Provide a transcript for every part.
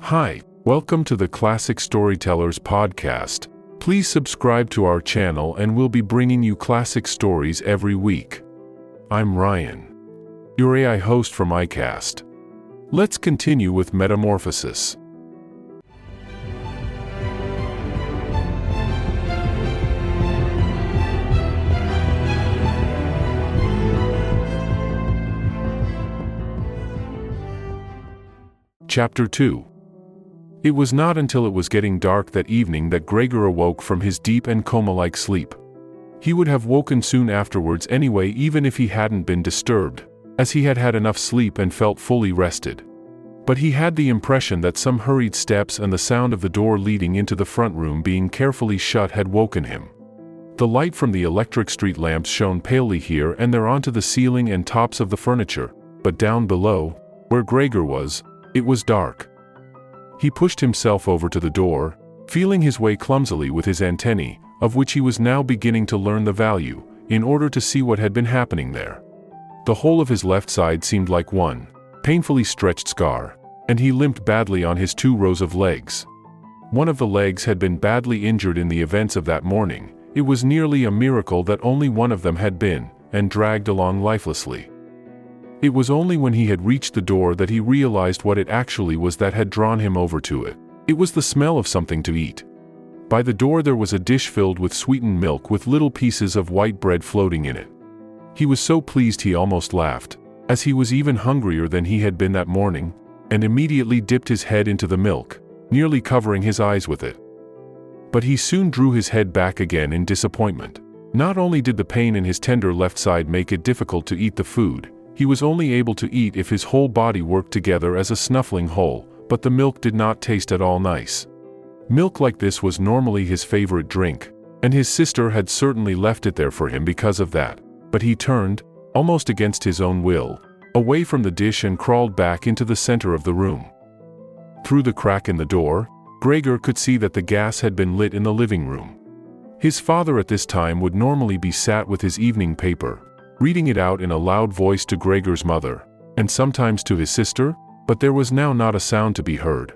Hi, welcome to the Classic Storytellers podcast. Please subscribe to our channel and we'll be bringing you classic stories every week. I'm Ryan, your AI host from Aicast. Let's continue with Metamorphosis. Chapter 2. It was not until it was getting dark that evening that Gregor awoke from his deep and coma-like sleep. He would have woken soon afterwards anyway, even if he hadn't been disturbed, as he had had enough sleep and felt fully rested. But he had the impression that some hurried steps and the sound of the door leading into the front room being carefully shut had woken him. The light from the electric street lamps shone palely here and there onto the ceiling and tops of the furniture, but down below, where Gregor was, it was dark. He pushed himself over to the door, feeling his way clumsily with his antennae, of which he was now beginning to learn the value, in order to see what had been happening there. The whole of his left side seemed like one painfully stretched scar, and he limped badly on his 2 rows of legs. One of the legs had been badly injured in the events of that morning. It was nearly a miracle that only one of them had been, and dragged along lifelessly. It was only when he had reached the door that he realized what it actually was that had drawn him over to it. It was the smell of something to eat. By the door there was a dish filled with sweetened milk with little pieces of white bread floating in it. He was so pleased he almost laughed, as he was even hungrier than he had been that morning, and immediately dipped his head into the milk, nearly covering his eyes with it. But he soon drew his head back again in disappointment. Not only did the pain in his tender left side make it difficult to eat the food, he was only able to eat if his whole body worked together as a snuffling whole, but the milk did not taste at all nice. Milk like this was normally his favorite drink, and his sister had certainly left it there for him because of that, but he turned, almost against his own will, away from the dish and crawled back into the center of the room. Through the crack in the door, Gregor could see that the gas had been lit in the living room. His father at this time would normally be sat with his evening paper, reading it out in a loud voice to Gregor's mother, and sometimes to his sister, but there was now not a sound to be heard.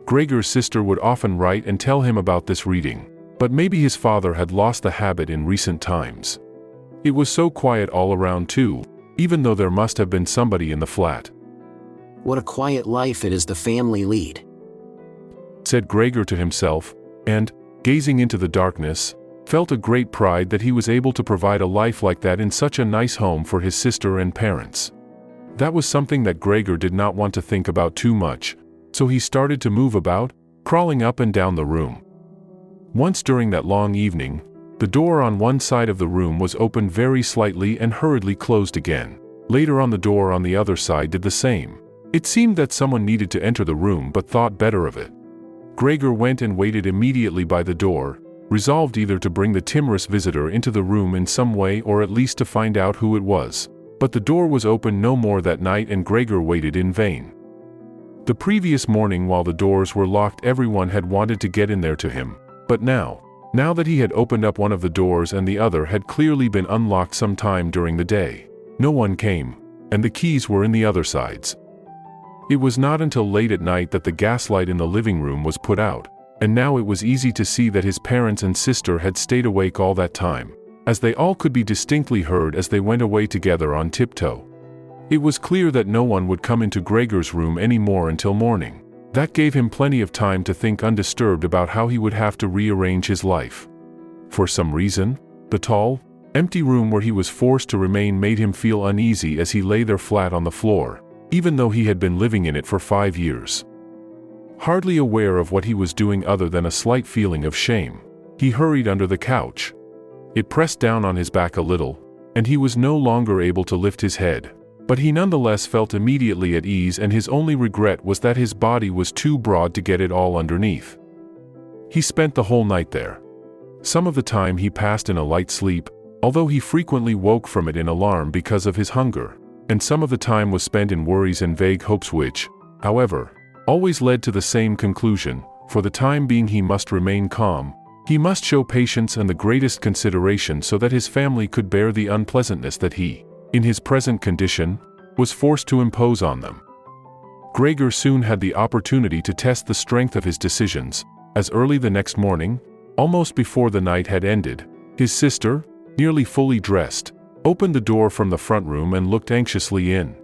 Gregor's sister would often write and tell him about this reading, but maybe his father had lost the habit in recent times. It was so quiet all around too, even though there must have been somebody in the flat. "What a quiet life it is the family lead," said Gregor to himself, and, gazing into the darkness, felt a great pride that he was able to provide a life like that in such a nice home for his sister and parents. That was something that Gregor did not want to think about too much, so he started to move about, crawling up and down the room. Once during that long evening, the door on one side of the room was opened very slightly and hurriedly closed again. Later on the door on the other side did the same. It seemed that someone needed to enter the room but thought better of it. Gregor went and waited immediately by the door, resolved either to bring the timorous visitor into the room in some way or at least to find out who it was. But the door was opened no more that night and Gregor waited in vain. The previous morning while the doors were locked everyone had wanted to get in there to him, but now that he had opened up one of the doors and the other had clearly been unlocked some time during the day, no one came, and the keys were in the other sides. It was not until late at night that the gaslight in the living room was put out, and now it was easy to see that his parents and sister had stayed awake all that time, as they all could be distinctly heard as they went away together on tiptoe. It was clear that no one would come into Gregor's room any more until morning. That gave him plenty of time to think undisturbed about how he would have to rearrange his life. For some reason, the tall, empty room where he was forced to remain made him feel uneasy as he lay there flat on the floor, even though he had been living in it for 5 years. Hardly aware of what he was doing other than a slight feeling of shame, he hurried under the couch. It pressed down on his back a little, and he was no longer able to lift his head, but he nonetheless felt immediately at ease and his only regret was that his body was too broad to get it all underneath. He spent the whole night there. Some of the time he passed in a light sleep, although he frequently woke from it in alarm because of his hunger, and some of the time was spent in worries and vague hopes which, however, always led to the same conclusion. For the time being he must remain calm, he must show patience and the greatest consideration so that his family could bear the unpleasantness that he, in his present condition, was forced to impose on them. Gregor soon had the opportunity to test the strength of his decisions, as early the next morning, almost before the night had ended, his sister, nearly fully dressed, opened the door from the front room and looked anxiously in.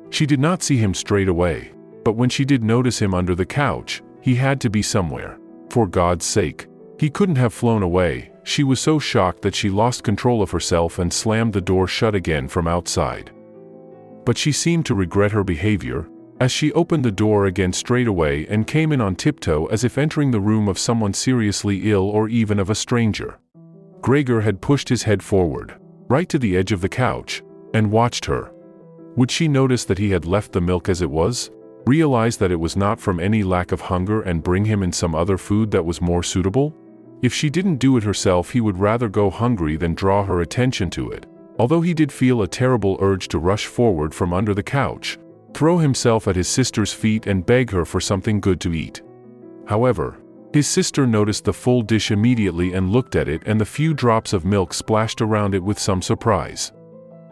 She did not see him straight away, but when she did notice him under the couch, he had to be somewhere. For God's sake, he couldn't have flown away. She was so shocked that she lost control of herself and slammed the door shut again from outside. But she seemed to regret her behavior, as she opened the door again straight away and came in on tiptoe as if entering the room of someone seriously ill or even of a stranger. Gregor had pushed his head forward, right to the edge of the couch, and watched her. Would she notice that he had left the milk as it was, realize that it was not from any lack of hunger and bring him in some other food that was more suitable? If she didn't do it herself, he would rather go hungry than draw her attention to it, although he did feel a terrible urge to rush forward from under the couch, throw himself at his sister's feet and beg her for something good to eat. However, his sister noticed the full dish immediately and looked at it, and the few drops of milk splashed around it with some surprise.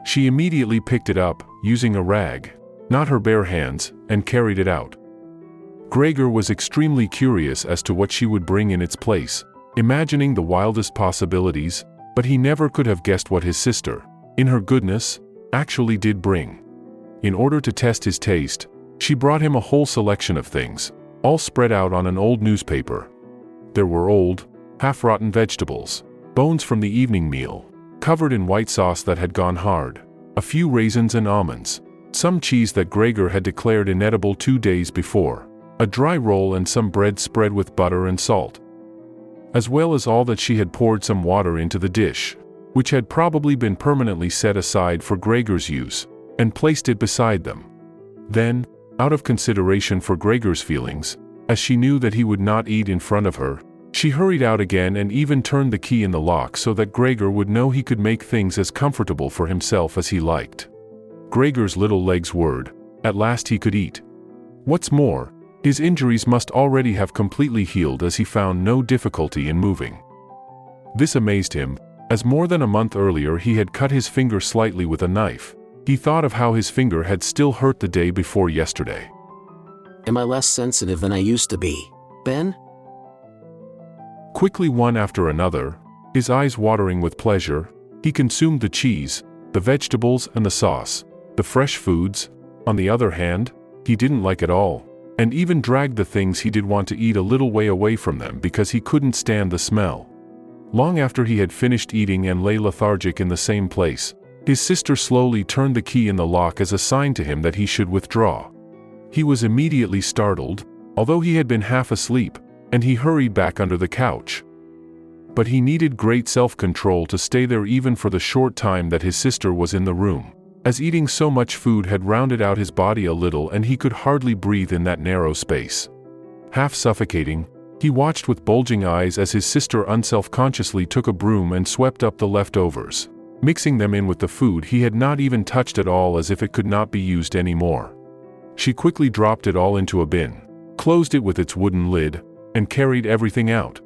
She immediately picked it up, using a rag, not her bare hands, and carried it out. Gregor was extremely curious as to what she would bring in its place, imagining the wildest possibilities, but he never could have guessed what his sister, in her goodness, actually did bring. In order to test his taste, she brought him a whole selection of things, all spread out on an old newspaper. There were old, half-rotten vegetables, bones from the evening meal, covered in white sauce that had gone hard, a few raisins and almonds, some cheese that Gregor had declared inedible 2 days before, a dry roll and some bread spread with butter and salt. As well as all that, she had poured some water into the dish, which had probably been permanently set aside for Gregor's use, and placed it beside them. Then, out of consideration for Gregor's feelings, as she knew that he would not eat in front of her, she hurried out again and even turned the key in the lock so that Gregor would know he could make things as comfortable for himself as he liked. Gregor's little legs whirred. At last he could eat. What's more, his injuries must already have completely healed, as he found no difficulty in moving. This amazed him, as more than a month earlier he had cut his finger slightly with a knife. He thought of how his finger had still hurt the day before yesterday. Am I less sensitive than I used to be, Ben? Quickly, one after another, his eyes watering with pleasure, he consumed the cheese, the vegetables and the sauce. The fresh foods, on the other hand, he didn't like at all, and even dragged the things he did want to eat a little way away from them because he couldn't stand the smell. Long after he had finished eating and lay lethargic in the same place, his sister slowly turned the key in the lock as a sign to him that he should withdraw. He was immediately startled, although he had been half asleep, and he hurried back under the couch. But he needed great self-control to stay there even for the short time that his sister was in the room, as eating so much food had rounded out his body a little and he could hardly breathe in that narrow space. Half suffocating, he watched with bulging eyes as his sister unselfconsciously took a broom and swept up the leftovers, mixing them in with the food he had not even touched at all, as if it could not be used anymore. She quickly dropped it all into a bin, closed it with its wooden lid, and carried everything out.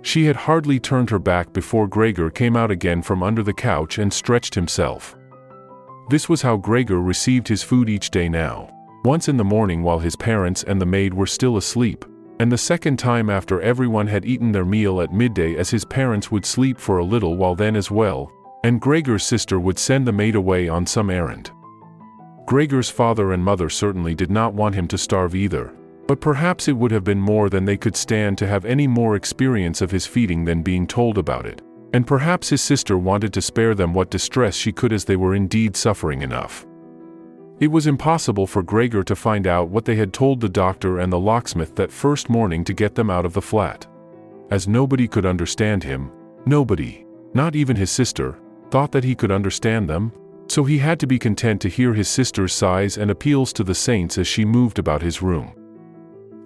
She had hardly turned her back before Gregor came out again from under the couch and stretched himself. This was how Gregor received his food each day now, once in the morning while his parents and the maid were still asleep, and the second time after everyone had eaten their meal at midday, as his parents would sleep for a little while then as well, and Gregor's sister would send the maid away on some errand. Gregor's father and mother certainly did not want him to starve either, but perhaps it would have been more than they could stand to have any more experience of his feeding than being told about it, and perhaps his sister wanted to spare them what distress she could, as they were indeed suffering enough. It was impossible for Gregor to find out what they had told the doctor and the locksmith that first morning to get them out of the flat. As nobody could understand him, nobody, not even his sister, thought that he could understand them, so he had to be content to hear his sister's sighs and appeals to the saints as she moved about his room.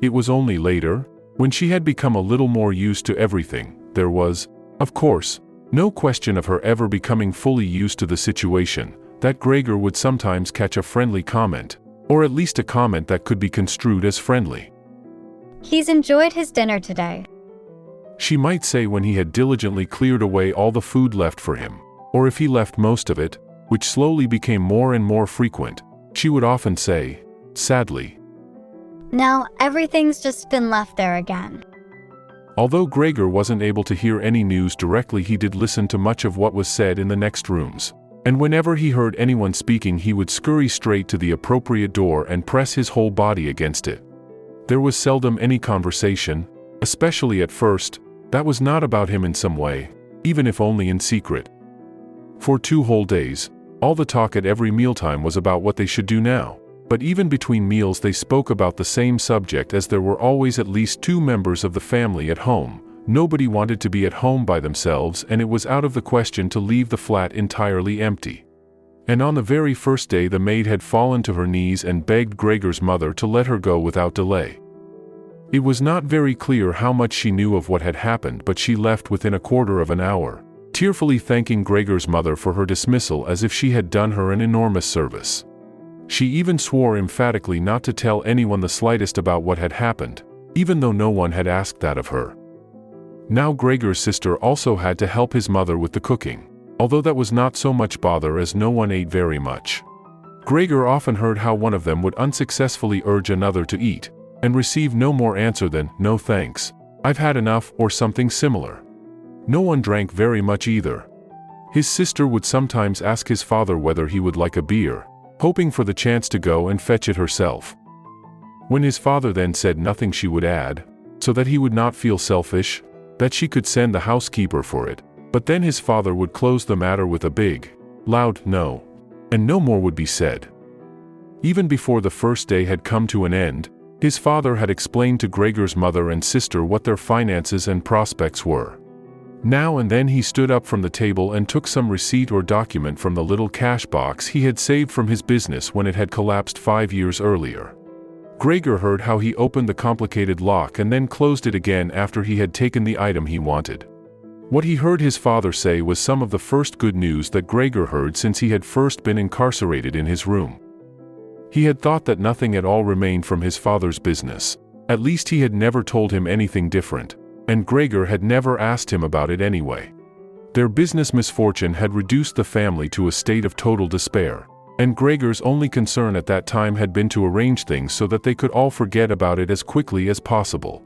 It was only later, when she had become a little more used to everything, there was, of course, no question of her ever becoming fully used to the situation, that Gregor would sometimes catch a friendly comment, or at least a comment that could be construed as friendly. He's enjoyed his dinner today, she might say when he had diligently cleared away all the food left for him, or if he left most of it, which slowly became more and more frequent, she would often say, sadly, Now everything's just been left there again. Although Gregor wasn't able to hear any news directly, he did listen to much of what was said in the next rooms. And whenever he heard anyone speaking, he would scurry straight to the appropriate door and press his whole body against it. There was seldom any conversation, especially at first, that was not about him in some way, even if only in secret. For 2 whole days, all the talk at every mealtime was about what they should do now. But even between meals they spoke about the same subject, as there were always at least 2 members of the family at home. Nobody wanted to be at home by themselves, and it was out of the question to leave the flat entirely empty. And on the very first day the maid had fallen to her knees and begged Gregor's mother to let her go without delay. It was not very clear how much she knew of what had happened, but she left within a quarter of an hour, tearfully thanking Gregor's mother for her dismissal as if she had done her an enormous service. She even swore emphatically not to tell anyone the slightest about what had happened, even though no one had asked that of her. Now Gregor's sister also had to help his mother with the cooking, although that was not so much bother as no one ate very much. Gregor often heard how one of them would unsuccessfully urge another to eat, and receive no more answer than, "No thanks, I've had enough," or something similar. No one drank very much either. His sister would sometimes ask his father whether he would like a beer, hoping for the chance to go and fetch it herself. When his father then said nothing, she would add, so that he would not feel selfish, that she could send the housekeeper for it, but then his father would close the matter with a big, loud no, and no more would be said. Even before the first day had come to an end, his father had explained to Gregor's mother and sister what their finances and prospects were. Now and then he stood up from the table and took some receipt or document from the little cash box he had saved from his business when it had collapsed 5 years earlier. Gregor heard how he opened the complicated lock and then closed it again after he had taken the item he wanted. What he heard his father say was some of the first good news that Gregor heard since he had first been incarcerated in his room. He had thought that nothing at all remained from his father's business. At least he had never told him anything different, and Gregor had never asked him about it anyway. Their business misfortune had reduced the family to a state of total despair, and Gregor's only concern at that time had been to arrange things so that they could all forget about it as quickly as possible.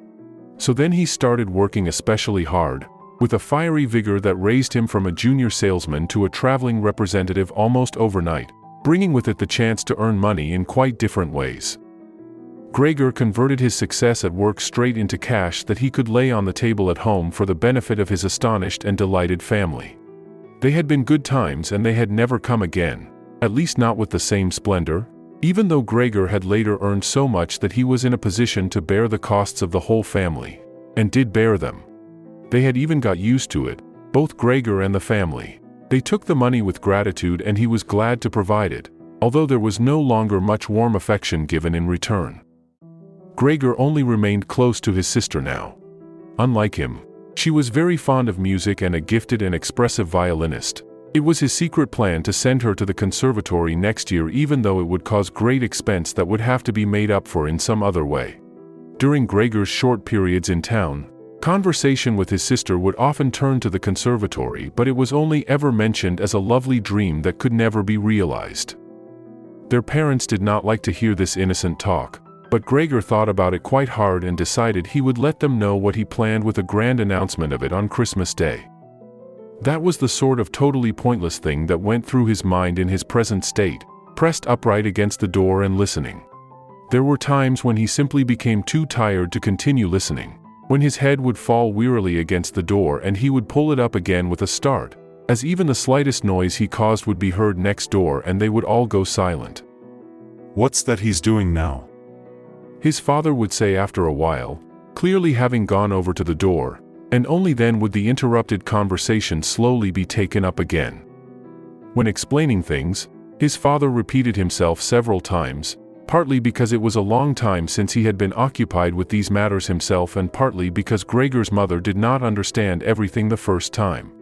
So then he started working especially hard, with a fiery vigor that raised him from a junior salesman to a traveling representative almost overnight, bringing with it the chance to earn money in quite different ways. Gregor converted his success at work straight into cash that he could lay on the table at home for the benefit of his astonished and delighted family. They had been good times and they had never come again, at least not with the same splendor, even though Gregor had later earned so much that he was in a position to bear the costs of the whole family, and did bear them. They had even got used to it, both Gregor and the family. They took the money with gratitude and he was glad to provide it, although there was no longer much warm affection given in return. Gregor only remained close to his sister now. Unlike him, she was very fond of music and a gifted and expressive violinist. It was his secret plan to send her to the conservatory next year, even though it would cause great expense that would have to be made up for in some other way. During Gregor's short periods in town, conversation with his sister would often turn to the conservatory, but it was only ever mentioned as a lovely dream that could never be realized. Their parents did not like to hear this innocent talk, but Gregor thought about it quite hard and decided he would let them know what he planned with a grand announcement of it on Christmas Day. That was the sort of totally pointless thing that went through his mind in his present state, pressed upright against the door and listening. There were times when he simply became too tired to continue listening, when his head would fall wearily against the door and he would pull it up again with a start, as even the slightest noise he caused would be heard next door and they would all go silent. "What's that he's doing now?" his father would say after a while, clearly having gone over to the door, and only then would the interrupted conversation slowly be taken up again. When explaining things, his father repeated himself several times, partly because it was a long time since he had been occupied with these matters himself and partly because Gregor's mother did not understand everything the first time.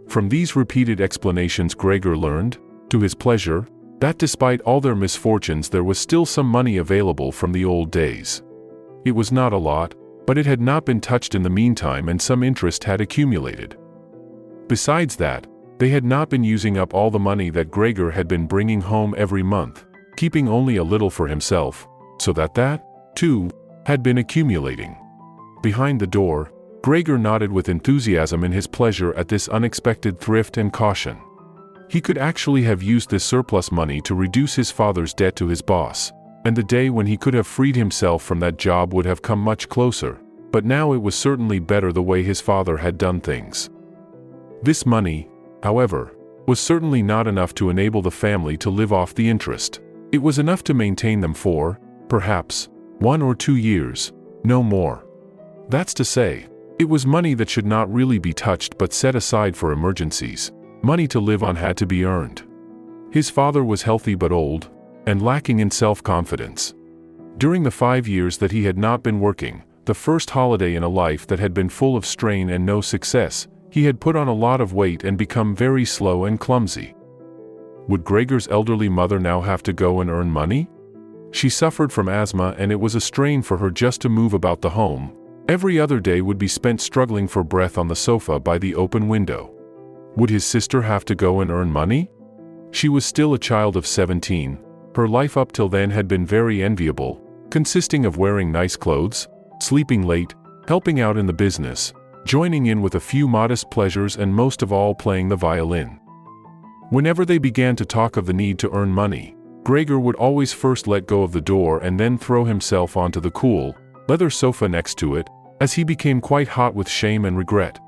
From these repeated explanations Gregor learned, to his pleasure, that despite all their misfortunes there was still some money available from the old days. It was not a lot, but it had not been touched in the meantime and some interest had accumulated. Besides that, they had not been using up all the money that Gregor had been bringing home every month, keeping only a little for himself, so that, too, had been accumulating. Behind the door, Gregor nodded with enthusiasm in his pleasure at this unexpected thrift and caution. He could actually have used this surplus money to reduce his father's debt to his boss, and the day when he could have freed himself from that job would have come much closer, but now it was certainly better the way his father had done things. This money, however, was certainly not enough to enable the family to live off the interest. It was enough to maintain them for, perhaps, 1 or 2 years, no more. That's to say, it was money that should not really be touched but set aside for emergencies. Money to live on had to be earned. His father was healthy but old, and lacking in self-confidence. During the 5 years that he had not been working, the first holiday in a life that had been full of strain and no success, he had put on a lot of weight and become very slow and clumsy. Would Gregor's elderly mother now have to go and earn money? She suffered from asthma and it was a strain for her just to move about the home. Every other day would be spent struggling for breath on the sofa by the open window. Would his sister have to go and earn money? She was still a child of 17. Her life up till then had been very enviable, consisting of wearing nice clothes, sleeping late, helping out in the business, joining in with a few modest pleasures and most of all playing the violin. Whenever they began to talk of the need to earn money, Gregor would always first let go of the door and then throw himself onto the cool, leather sofa next to it, as he became quite hot with shame and regret.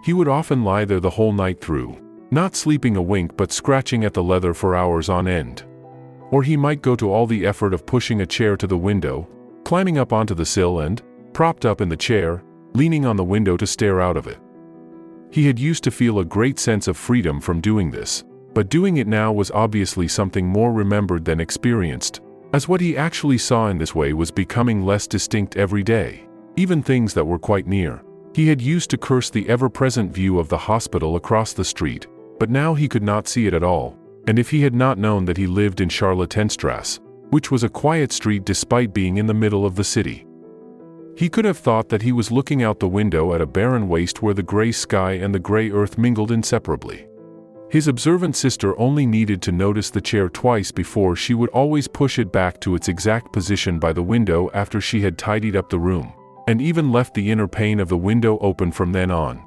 He would often lie there the whole night through, not sleeping a wink but scratching at the leather for hours on end. Or he might go to all the effort of pushing a chair to the window, climbing up onto the sill and, propped up in the chair, leaning on the window to stare out of it. He had used to feel a great sense of freedom from doing this, but doing it now was obviously something more remembered than experienced, as what he actually saw in this way was becoming less distinct every day, even things that were quite near. He had used to curse the ever-present view of the hospital across the street, but now he could not see it at all, and if he had not known that he lived in Charlottenstrasse, which was a quiet street despite being in the middle of the city, he could have thought that he was looking out the window at a barren waste where the gray sky and the gray earth mingled inseparably. His observant sister only needed to notice the chair twice before she would always push it back to its exact position by the window after she had tidied up the room, and even left the inner pane of the window open from then on.